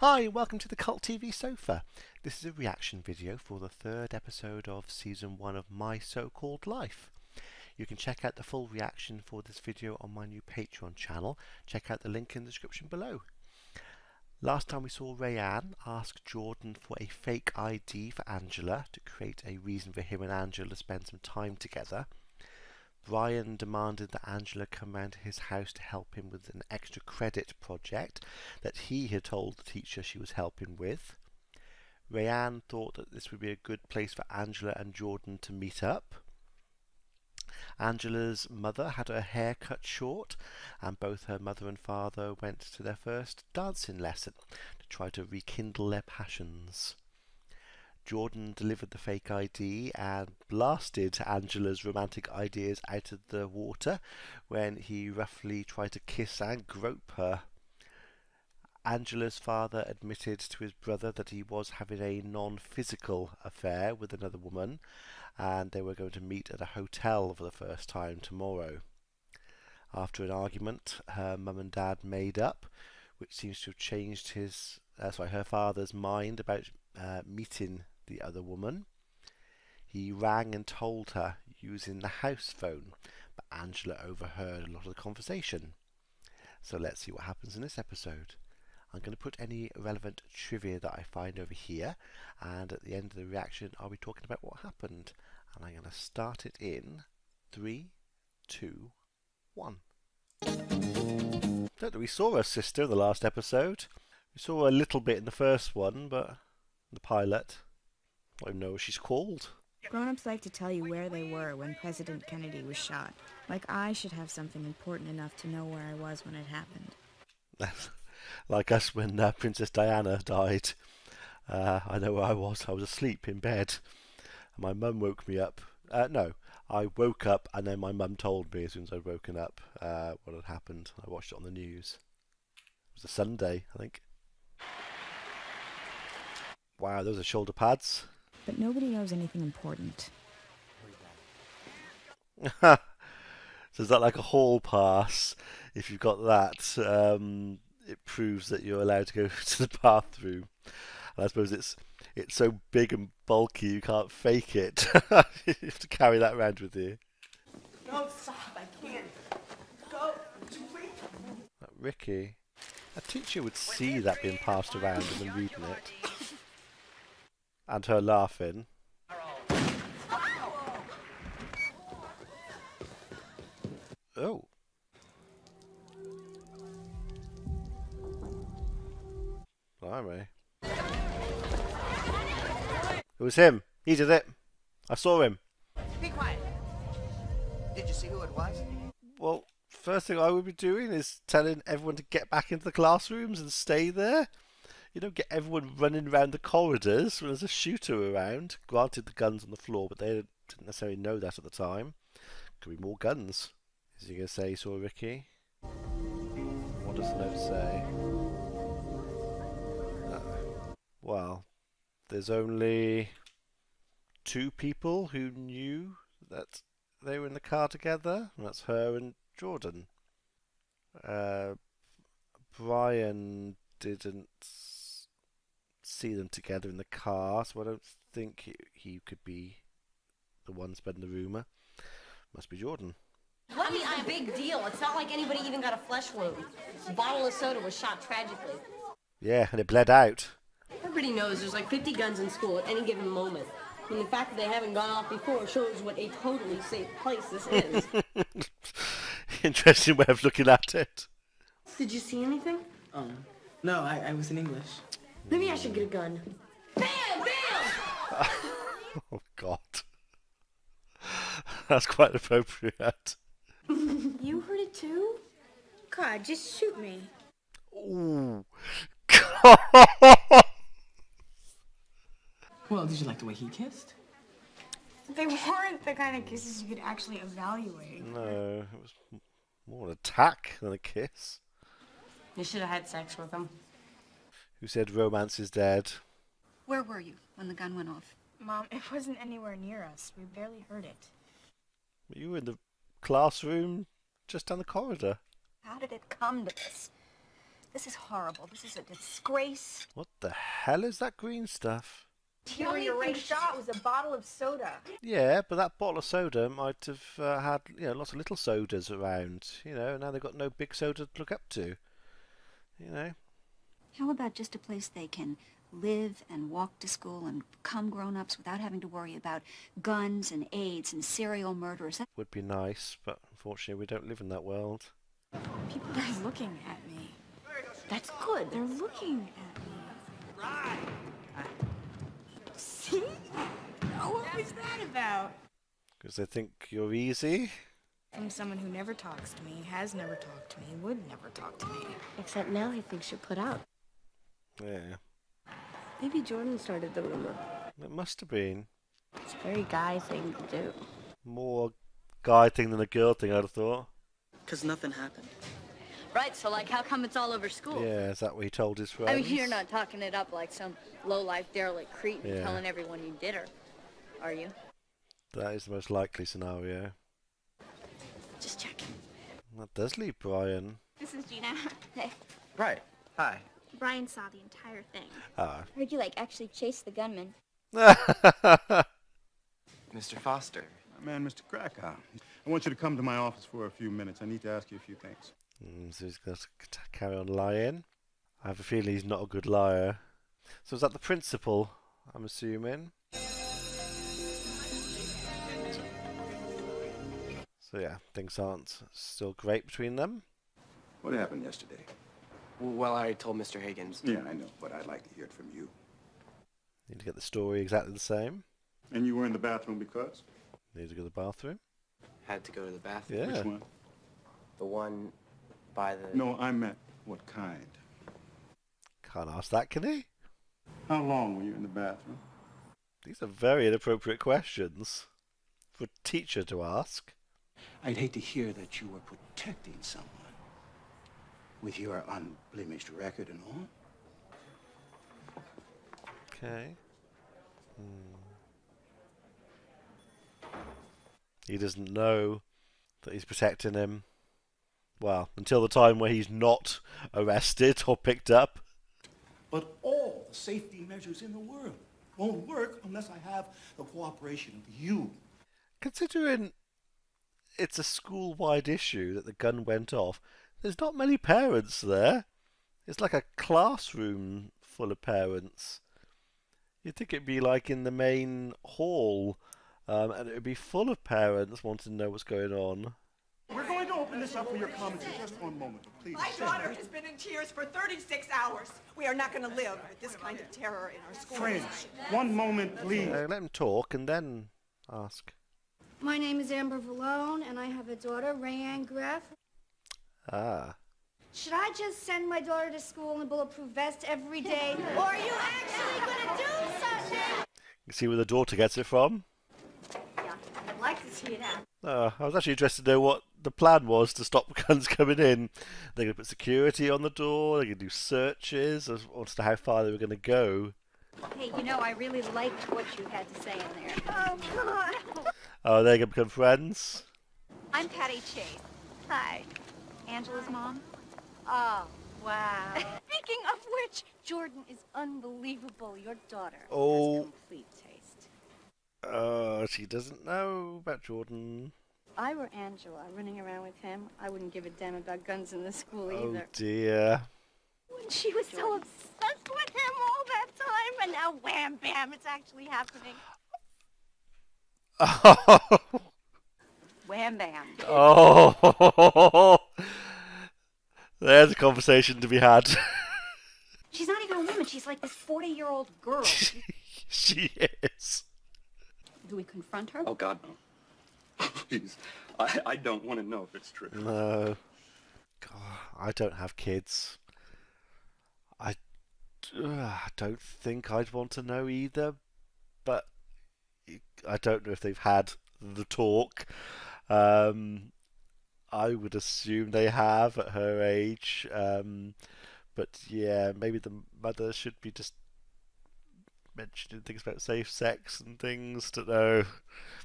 Hi, welcome to the Cult TV Sofa. This is a reaction video for the third episode of Season 1 of My So-Called Life. You can check out the full reaction for this video on my new Patreon channel. Check out the link in the description below. Last time we saw Rayanne ask Jordan for a fake ID for Angela to create a reason for him and Angela to spend some time together. Brian demanded that Angela come round to his house to help him with an extra credit project that he had told the teacher she was helping with. Rayanne thought that this would be a good place for Angela and Jordan to meet up. Angela's mother had her hair cut short, and both her mother and father went to their first dancing lesson to try to rekindle their passions. Jordan delivered the fake ID and blasted Angela's romantic ideas out of the water when he roughly tried to kiss and grope her. Angela's father admitted to his brother that he was having a non-physical affair with another woman, and they were going to meet at a hotel for the first time tomorrow. After an argument, her mum and dad made up, which seems to have changed her father's mind about meeting the other woman. He rang and told her using the house phone, but Angela overheard a lot of the conversation. So let's see what happens in this episode. I'm going to put any relevant trivia that I find over here, and at the end of the reaction I'll be talking about what happened. And I'm going to start it in 3, 2, 1. Don't know, we saw her sister in the last episode. We saw her a little bit in the first one, but the pilot. I don't know what she's called. Grown-ups like to tell you where they were when President Kennedy was shot. Like I should have something important enough to know where I was when it happened. Like us when Princess Diana died. I know where I was. I was asleep in bed. My mum woke me up. No, I woke up and then my mum told me as soon as I'd woken up what had happened. I watched it on the news. It was a Sunday, I think. Wow, those are shoulder pads. But nobody knows anything important. So is that like a hall pass? If you've got that, it proves that you're allowed to go to the bathroom. And I suppose it's so big and bulky you can't fake it. You have to carry that around with you. No, stop! I can't. Go. Ricky, a teacher would see that being passed around and then reading it, and her laughing. Oh. Blimey. It was him. He did it. I saw him. Be quiet. Did you see who it was? Well, first thing I would be doing is telling everyone to get back into the classrooms and stay there. You don't get everyone running around the corridors when there's a shooter around. Granted, the gun's on the floor, but they didn't necessarily know that at the time. Could be more guns. Is he going to say he saw Ricky? What does the note say? Well, there's only 2 people who knew that they were in the car together, and that's her and Jordan. Brian didn't see them together in the car, so I don't think he could be the one spreading the rumour. Must be Jordan. I mean, a big deal. It's not like anybody even got a flesh wound. A bottle of soda was shot tragically. Yeah, and it bled out. Everybody knows there's like 50 guns in school at any given moment. And the fact that they haven't gone off before shows what a totally safe place this is. Interesting way of looking at it. Did you see anything? No, I was in English. Maybe I should get a gun. Bam! Bam! Oh, God. That's quite appropriate. You heard it too? God, just shoot me. Ooh. Well, did you like the way he kissed? They weren't the kind of kisses you could actually evaluate. No, it was more an attack than a kiss. You should have had sex with him. Who said romance is dead? Where were you when the gun went off? Mom, it wasn't anywhere near us. We barely heard it. You were in the classroom just down the corridor. How did it come to this? This is horrible. This is a disgrace. What the hell is that green stuff? The only thing shot was a bottle of soda. Yeah, but that bottle of soda might have had, lots of little sodas around. Now they've got no big soda to look up to. How about just a place they can live and walk to school and become grown-ups without having to worry about guns and AIDS and serial murderers? Would be nice, but unfortunately we don't live in that world. People are looking at me. That's good. They're looking at me. Right. See? What was that about? Because they think you're easy. From someone who never talks to me, has never talked to me, would never talk to me. Except now he thinks you're put out. Yeah, Maybe Jordan started the rumor. it must have been. It's a very guy thing to do. More guy thing than a girl thing, I'd have thought. Because nothing happened. Right, so like how come it's all over school? Yeah, is that what he told his friends? I mean, you're not talking it up like some low-life derelict cretin Yeah. telling everyone you did her, are you? That is the most likely scenario. Just checking. That does leave Brian. This is Gina. Hey, Right. Hi. Brian saw the entire thing. Ah. Heard you actually chase the gunman. Mr. Foster. Man, Mr. Krakow, I want you to come to my office for a few minutes. I need to ask you a few things. So he's going to carry on lying. I have a feeling he's not a good liar. So is that the principal, I'm assuming? So yeah, things aren't still great between them. What happened yesterday? Well, I already told Mr. Higgins. Yeah, I know, but I'd like to hear it from you. Need to get the story exactly the same. And you were in the bathroom because? Need to go to the bathroom. Had to go to the bathroom. Yeah. Which one? The one by the... No, I meant what kind. Can't ask that, can he? How long were you in the bathroom? These are very inappropriate questions for a teacher to ask. I'd hate to hear that you were protecting someone with your unblemished record and all. Okay. He doesn't know that he's protecting him. Well, until the time where he's not arrested or picked up. But all the safety measures in the world won't work unless I have the cooperation of you. Considering it's a school-wide issue that the gun went off, there's not many parents there. It's like a classroom full of parents. You'd think it'd be like in the main hall, and it would be full of parents wanting to know what's going on. We're going to open this up for your comments in just one moment, please. My daughter has been in tears for 36 hours. We are not going to live with this kind of terror in our schools. Friends, one moment, please. Let him talk and then ask. My name is Amber Vallone, and I have a daughter, Rayanne Greff. Ah. Should I just send my daughter to school in a bulletproof vest every day, or are you actually going to do something? You see where the daughter gets it from? Yeah, I'd like to see it happen. I was actually interested to know what the plan was to stop guns coming in. They're going to put security on the door, they're going to do searches, as to how far they were going to go. Hey, I really liked what you had to say in there. Oh, God. Oh, they're going to become friends? I'm Patty Chase. Hi. Angela's mom. Oh, wow. Speaking of which, Jordan is unbelievable. Your daughter Oh. has complete taste. Oh, she doesn't know about Jordan. If I were Angela running around with him, I wouldn't give a damn about guns in the school Oh either. dear. When she was so obsessed with him all that time, and now wham bam, it's actually happening. Wham bam. Oh, there's a conversation to be had. She's not even a woman. She's like this 40-year-old girl. She is. Do we confront her? Oh, God, no. Please, I don't want to know if it's true. No. God, I don't have kids. I don't think I'd want to know either, but I don't know if they've had the talk. I would assume they have at her age, but yeah, maybe the mother should be just mentioning things about safe sex and things. Don't know,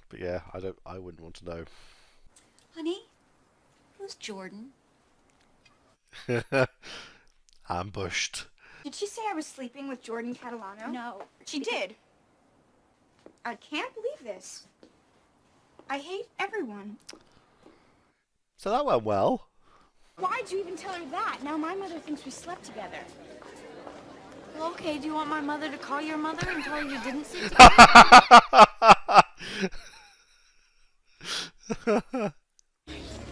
but yeah, I wouldn't want to know. Honey, who's Jordan? Ambushed. Did she say I was sleeping with Jordan Catalano? No. She did. I can't believe this. I hate everyone. So that went well. Why'd you even tell her that? Now my mother thinks we slept together. Well, okay, do you want my mother to call your mother and tell her you didn't sleep together?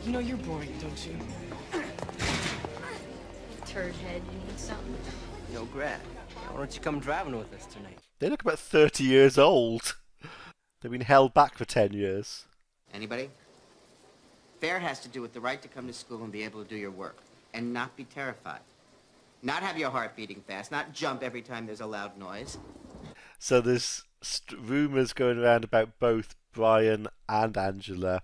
You know you're boring, don't you? Turd head, you need something? Yo, Greg, why don't you come driving with us tonight? They look about 30 years old. They've been held back for 10 years. Anybody? Fair has to do with the right to come to school and be able to do your work. And not be terrified. Not have your heart beating fast. Not jump every time there's a loud noise. So there's rumours going around about both Brian and Angela.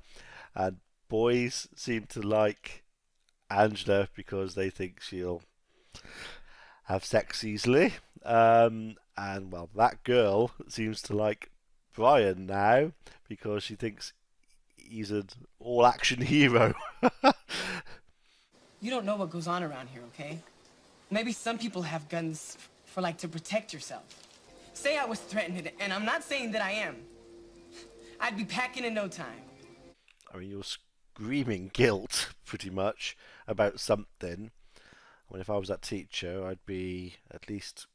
And boys seem to like Angela because they think she'll have sex easily. And, well, that girl seems to like Brian now because she thinks he's an all-action hero. You don't know what goes on around here, okay? Maybe some people have guns for, like, to protect yourself. Say I was threatened, and I'm not saying that I am. I'd be packing in no time. I mean, you're screaming guilt, pretty much, about something. I mean, if I was that teacher, I'd be at least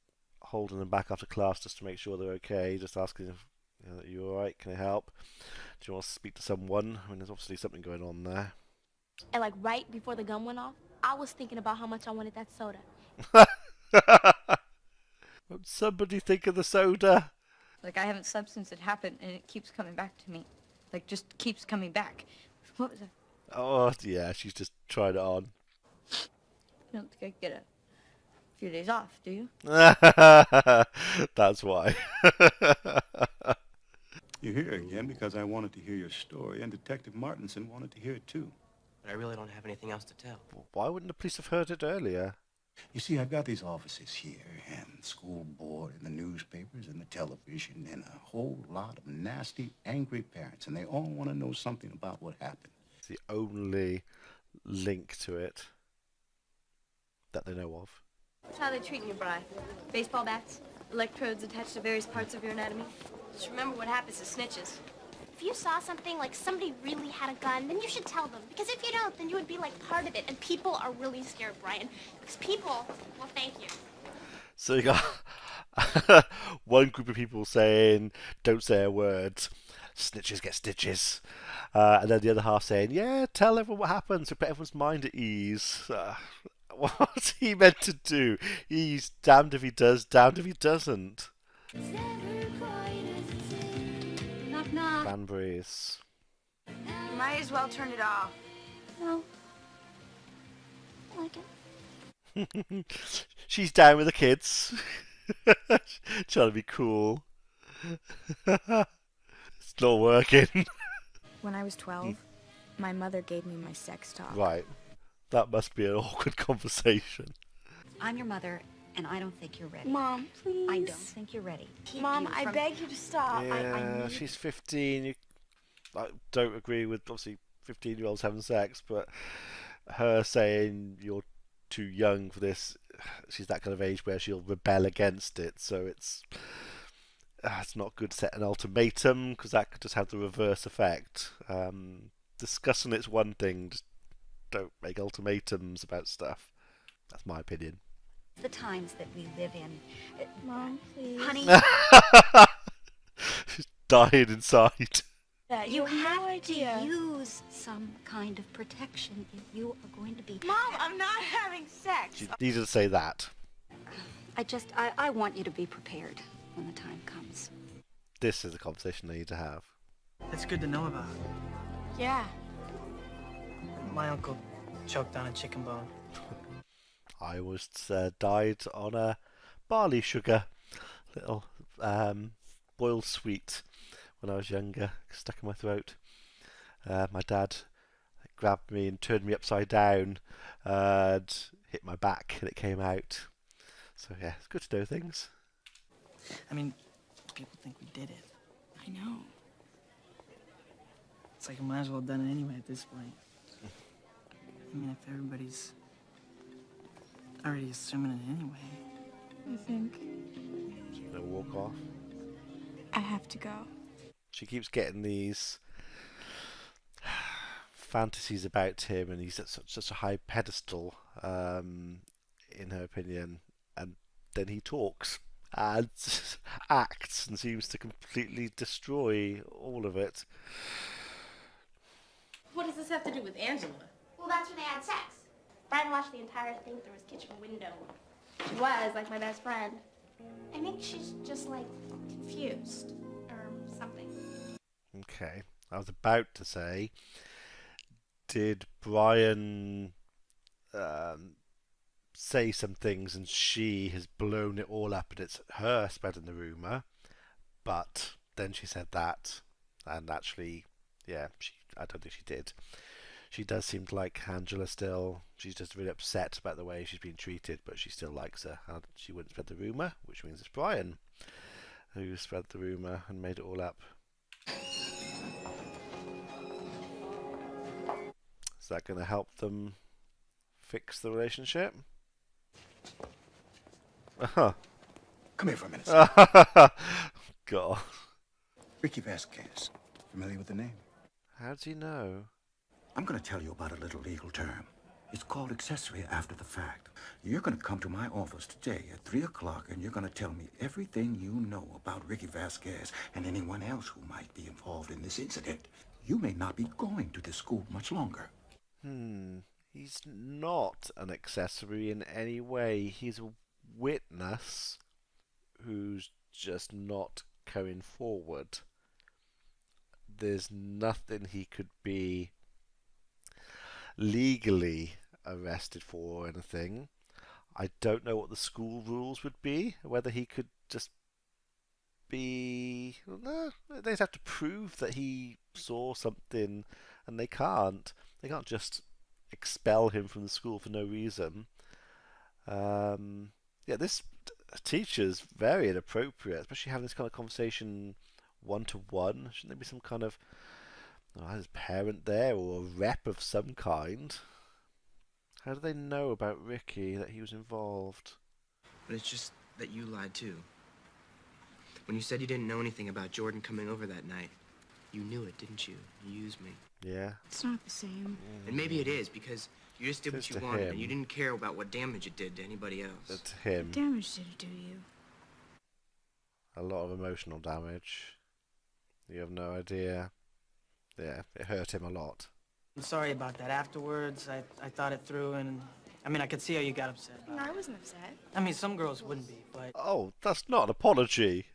holding them back after class just to make sure they're okay, just asking if are you alright, can I help? Do you want to speak to someone? I mean, there's obviously something going on there. And like right before the gun went off, I was thinking about how much I wanted that soda. Won't somebody think of the soda? Like, I haven't slept since it happened, and it keeps coming back to me. Like, just keeps coming back. What was that? Oh, yeah, she's just tried it on. You don't think I get a few days off, do you? That's why. You're here again because I wanted to hear your story, and Detective Martinson wanted to hear it too. But I really don't have anything else to tell. Why wouldn't the police have heard it earlier? You see, I've got these offices here, and the school board, and the newspapers, and the television, and a whole lot of nasty, angry parents, and they all want to know something about what happened. It's the only link to it that they know of. That's how they're treating you, Bri. Baseball bats, electrodes attached to various parts of your anatomy. Just remember what happens to snitches. If you saw something like somebody really had a gun, then you should tell them. Because if you don't, then you would be like part of it. And people are really scared, Brian. Because people, well, thank you. So you got one group of people saying, don't say a word, snitches get stitches. And then the other half saying, yeah, tell everyone what happened, so put everyone's mind at ease. What's he meant to do? He's damned if he does, damned if he doesn't. Knock, knock. Banbury's. You might as well turn it off. No. I like it. She's down with the kids. Trying to be cool. It's not working. When I was 12, my mother gave me my sex talk. Right. That must be an awkward conversation. I'm your mother, and I don't think you're ready. Mom, please. I don't think you're ready. Mom, I beg you to stop. Yeah, I she's 15. I don't agree with, obviously, 15-year-olds having sex, but her saying you're too young for this, she's that kind of age where she'll rebel against it, so it's not good to set an ultimatum, because that could just have the reverse effect. Discussing it's one thing, just don't make ultimatums about stuff. That's my opinion. The times that we live in. Mom, please. Honey. She's dying inside. You have to use some kind of protection if you are going to be... Mom, I'm not having sex. She needed to say that. I want you to be prepared when the time comes. This is the conversation they need to have. That's good to know about. Yeah. My uncle choked on a chicken bone. I was died on a barley sugar, little boiled sweet when I was younger, stuck in my throat. My dad grabbed me and turned me upside down and hit my back and it came out. So yeah, it's good to know things. I mean, people think we did it. I know. It's like I might as well have done it anyway at this point. I mean, if everybody's already assuming it anyway. I think They'll walk off. I have to go. She keeps getting these fantasies about him, and he's at such a high pedestal, in her opinion, and then he talks and acts and seems to completely destroy all of it. What does this have to do with Angela? Well, that's when they had sex. Brian watched the entire thing through his kitchen window. She was like my best friend. I think she's just like confused or something. Okay, I was about to say, did Brian say some things and she has blown it all up and it's her spreading the rumour? But then she said that, and actually, yeah, I don't think she did. She does seem to like Angela still. She's just really upset about the way she's been treated, but she still likes her. And she wouldn't spread the rumour, which means it's Brian who spread the rumour and made it all up. Is that going to help them fix the relationship? Come here for a minute, sir. God. Ricky Vasquez. Familiar with the name? How do you know? I'm going to tell you about a little legal term. It's called accessory after the fact. You're going to come to my office today at 3 o'clock, and you're going to tell me everything you know about Ricky Vasquez and anyone else who might be involved in this incident. You may not be going to this school much longer. He's not an accessory in any way. He's a witness who's just not going forward. There's nothing he could be legally arrested for or anything. I don't know what the school rules would be, whether he could just be... No, they'd have to prove that he saw something, and they can't. They can't just expel him from the school for no reason. Yeah, this teacher's very inappropriate, especially having this kind of conversation one-to-one. Shouldn't there be some kind of either parent there or a rep of some kind? How do they know about Ricky, that he was involved? But it's just that you lied too. When you said you didn't know anything about Jordan coming over that night, you knew it, didn't you? You used me. Yeah. It's not the same. And maybe it is, because you just did what Just you to wanted, him. and you didn't care about what damage it did to anybody else. That's him. What damage did it do you? A lot of emotional damage. You have no idea. Yeah, it hurt him a lot. I'm sorry about that. Afterwards, I thought it through, and I mean, I could see how you got upset. No, I wasn't upset. I mean, some girls wouldn't be, but Oh, that's not an apology.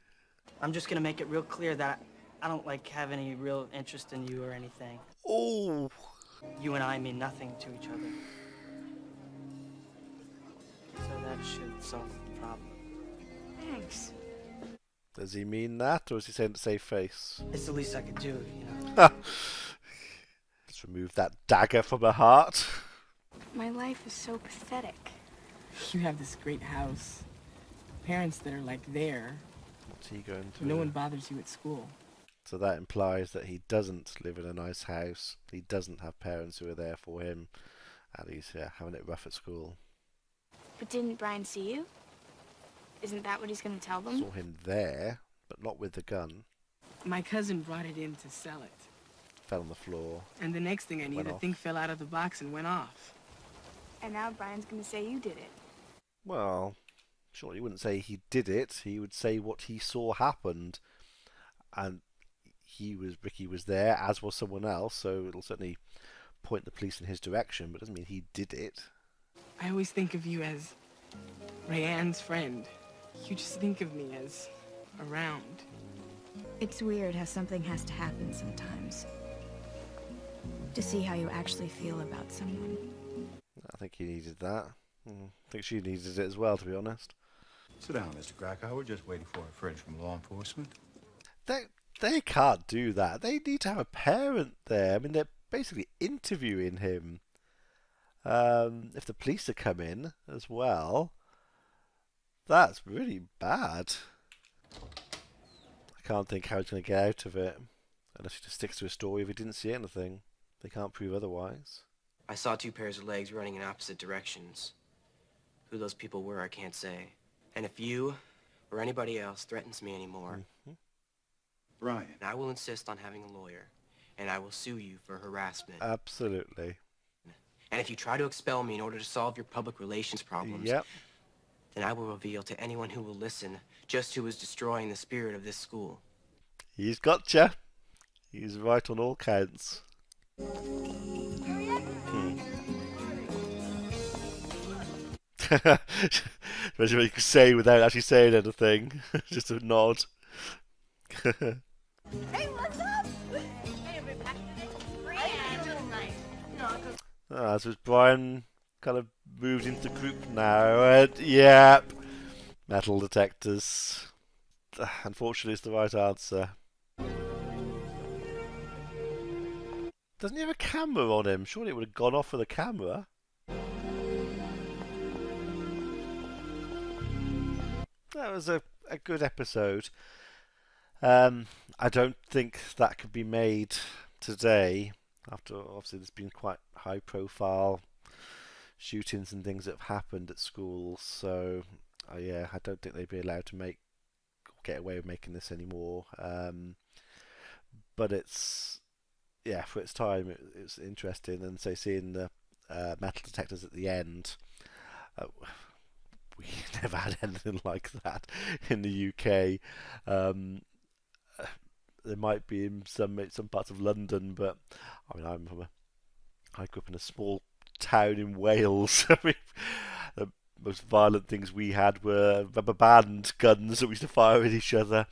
I'm just gonna make it real clear that I don't like have any real interest in you or anything. Oh. You and I mean nothing to each other. So that should solve the problem. Thanks. Does he mean that, or is he saying to save face? It's the least I could do, you know. Let's remove that dagger from her heart. My life is so pathetic. You have this great house. Parents that are like there. What's he going through? No one bothers you at school. So that implies that he doesn't live in a nice house. He doesn't have parents who are there for him. And he's having it rough at school. But didn't Brian see you? Isn't that what he's going to tell them? Saw him there, but not with the gun. My cousin brought it in to sell it. Fell on the floor. And the next thing I knew, Went the off. thing fell out of the box and went off. And now Brian's going to say you did it. Well, sure, he wouldn't say he did it. He would say what he saw happened. And Ricky was there, as was someone else, so it'll certainly point the police in his direction, but it doesn't mean he did it. I always think of you as Rayanne's friend. You just think of me as around. It's weird how something has to happen sometimes. To see how you actually feel about someone. I think he needed that. I think she needed it as well, to be honest. Sit down, Mr. Krakauer. Just waiting for a friend from law enforcement. They can't do that. They need to have a parent there. I mean, they're basically interviewing him. If the police are come in as well, that's really bad. I can't think how he's going to get out of it. Unless he just sticks to his story if he didn't see anything. They can't prove otherwise. I saw two pairs of legs running in opposite directions. Who those people were, I can't say. And if you or anybody else threatens me anymore, Brian, I will insist on having a lawyer, and I will sue you for harassment. Absolutely. And if you try to expel me in order to solve your public relations problems, Yep. then I will reveal to anyone who will listen just who is destroying the spirit of this school. He's gotcha. He's right on all counts. Imagine what you could say without actually saying anything. Just a nod. Hey, what's up? Hey, we're back today. As was Brian kind of moved into the group now, and yep, metal detectors. Unfortunately, it's the right answer. Doesn't he have a camera on him? Surely it would have gone off with a camera. That was a good episode. I don't think that could be made today. After obviously there's been quite high profile shootings and things that have happened at schools, so yeah, I don't think they'd be allowed to get away with making this anymore. But it's, yeah, for its time it's interesting, and so seeing the metal detectors at the end, we never had anything like that in the UK. There might be in some parts of London, but I mean, I grew up in a small town in Wales. I mean, the most violent things we had were rubber band guns that we used to fire at each other.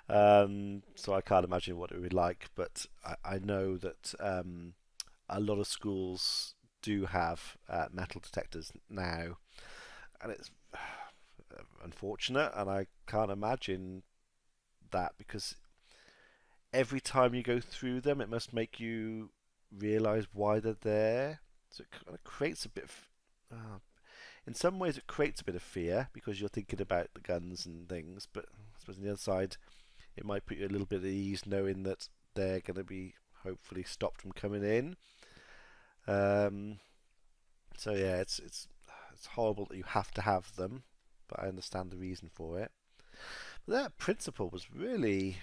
So I can't imagine what it would be like, but I know that a lot of schools do have metal detectors now, and it's unfortunate, and I can't imagine that, because every time you go through them, it must make you realise why they're there. So it kind of creates a bit of, in some ways it creates a bit of fear, because you're thinking about the guns and things, but I suppose on the other side, it might put you a little bit at ease knowing that they're going to be hopefully stopped from coming in. So yeah, it's horrible that you have to have them, but I understand the reason for it. But that principle was really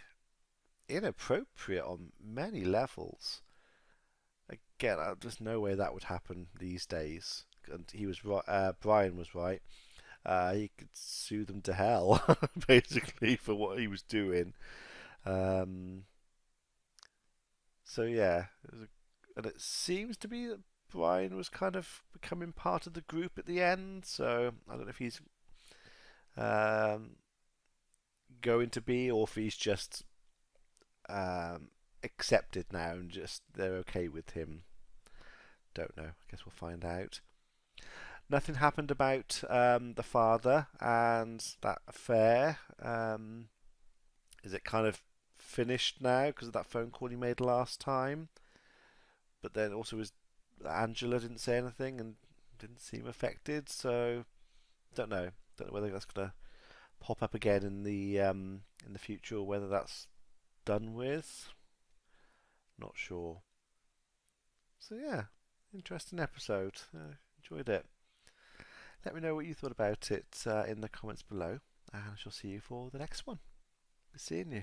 inappropriate on many levels. Again, there's no way that would happen these days. And he was right. Brian was right. He could sue them to hell, basically, for what he was doing. So yeah, and it seems to be that Brian was kind of becoming part of the group at the end. So I don't know if he's going to be, or if he's just accepted now and just they're okay with him. Don't know. I guess we'll find out. Nothing happened about the father and that affair. Is it kind of finished now because of that phone call he made last time? But then also Angela didn't say anything and didn't seem affected, so don't know. Don't know whether that's gonna pop up again in the future, or whether that's done with. Not sure. So yeah, interesting episode. Enjoyed it. Let me know what you thought about it in the comments below, and I shall see you for the next one. Good seeing you.